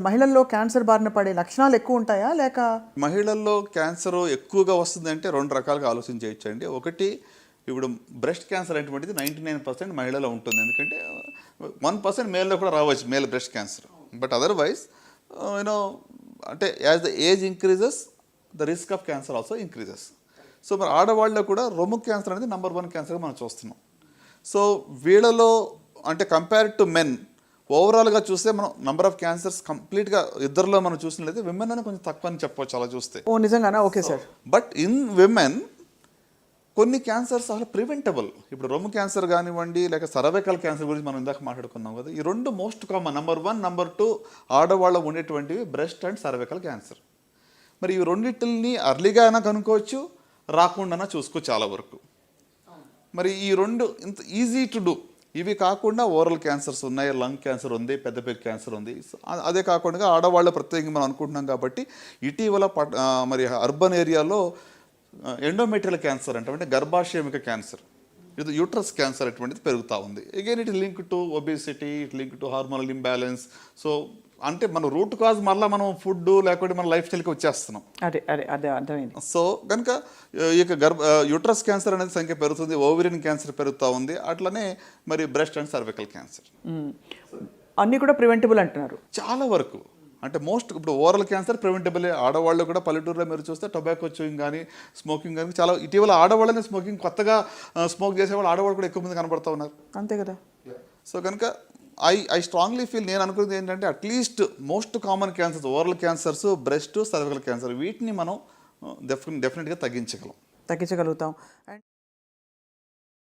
మహిళల్లో క్యాన్సర్ బారిన పడే లక్షణాలు ఎక్కువ ఉంటాయా లేక? మహిళల్లో క్యాన్సర్ ఎక్కువగా వస్తుందంటే రెండు రకాలుగా ఆలోచన చేయొచ్చండి. ఒకటి, ఇప్పుడు బ్రెస్ట్ క్యాన్సర్ అనేటువంటిది 99% మహిళలో ఉంటుంది. ఎందుకంటే 1% మేల్లో కూడా రావచ్చు, male breast cancer. But otherwise you know అంటే as the age increases the risk of cancer also increases. So మరి ఆడవాళ్ళలో కూడా రొమ్ము క్యాన్సర్ అనేది నెంబర్ 1 క్యాన్సర్గా మనం చూస్తున్నాం. సో వీళ్ళలో అంటే కంపేర్ టు మెన్ ఓవరాల్గా చూస్తే మనం నంబర్ ఆఫ్ క్యాన్సర్స్ కంప్లీట్గా ఇద్దరిలో మనం చూసినట్లయితే విమెన్ అని కొంచెం తక్కువ అని చెప్పవచ్చు అలా చూస్తే. ఓ నిజంగానా? Okay sir. But in women కొన్ని క్యాన్సర్స్ అసలు ప్రివెంటబుల్. ఇప్పుడు రొమ్ము క్యాన్సర్ కానివ్వండి, లేక సర్వైకల్ క్యాన్సర్ గురించి మనం ఇందాక మాట్లాడుకున్నాం కదా. ఈ రెండు మోస్ట్ కామన్, నెంబర్ 1 నెంబర్ 2 ఆడవాళ్ళ ఉండేటువంటివి బ్రెస్ట్ అండ్ సర్వైకల్ క్యాన్సర్. మరి ఈ రెండింటిని అర్లీగా అయినా కనుక్కోవచ్చు, రాకుండా చూసుకోవచ్చు చాలా వరకు. మరి ఈ రెండు ఇంత ఈజీ టు డూ. ఇవి కాకుండా ఓరల్ క్యాన్సర్స్ ఉన్నాయి, లంగ్ క్యాన్సర్ ఉంది, పెద్ద క్యాన్సర్ ఉంది. అదే కాకుండా ఆడవాళ్ళ ప్రత్యేకంగా మనం అనుకుంటున్నాం కాబట్టి ఇటీవల మరి అర్బన్ ఏరియాలో ఎండోమెట్రియల్ క్యాన్సర్ అంటే గర్భాశయమిక క్యాన్సర్, ఇది యూట్రస్ క్యాన్సర్ అటువంటిది పెరుగుతూ ఉంది. Again it link to obesity, it link to hormonal imbalance. So అంటే మన రూట్ కాజ్ మళ్ళీ మనం ఫుడ్ లేకపోతే మన లైఫ్ స్టైల్కి వచ్చేస్తున్నాం. అదే అదే అదే అర్థమైంది. సో కనుక ఇక యూట్రస్ క్యాన్సర్ అనేది సంఖ్య పెరుగుతుంది, ఓవరియన్ క్యాన్సర్ పెరుగుతూ ఉంది, అట్లనే మరి బ్రెస్ట్ అండ్ సర్వికల్ క్యాన్సర్ అన్నీ కూడా ప్రివెంటబుల్ అంటున్నారు చాలా వరకు. అంటే మోస్ట్ ఇప్పుడు ఓరల్ క్యాన్సర్ ప్రివెంటబుల్. ఆడవాళ్ళు కూడా పల్లెటూరులో మీరు చూస్తే టొబాకో చూయింగ్ కానీ స్మోకింగ్ కానీ చాలా ఇటీవల ఆడవాళ్ళని స్మోకింగ్ కొత్తగా స్మోక్ చేసేవాళ్ళు ఆడవాళ్ళు కూడా ఎక్కువ మంది కనబడుతూ ఉన్నారు. అంతే కదా. సో కనుక ఐ స్ట్రాంగ్లీ ఫీల్, నేను అనుకున్నది ఏంటంటే at least most common cancers, oral cancers, breast, cervical cancer, వీటిని మనం డెఫినెట్గా తగ్గించగలుగుతాం.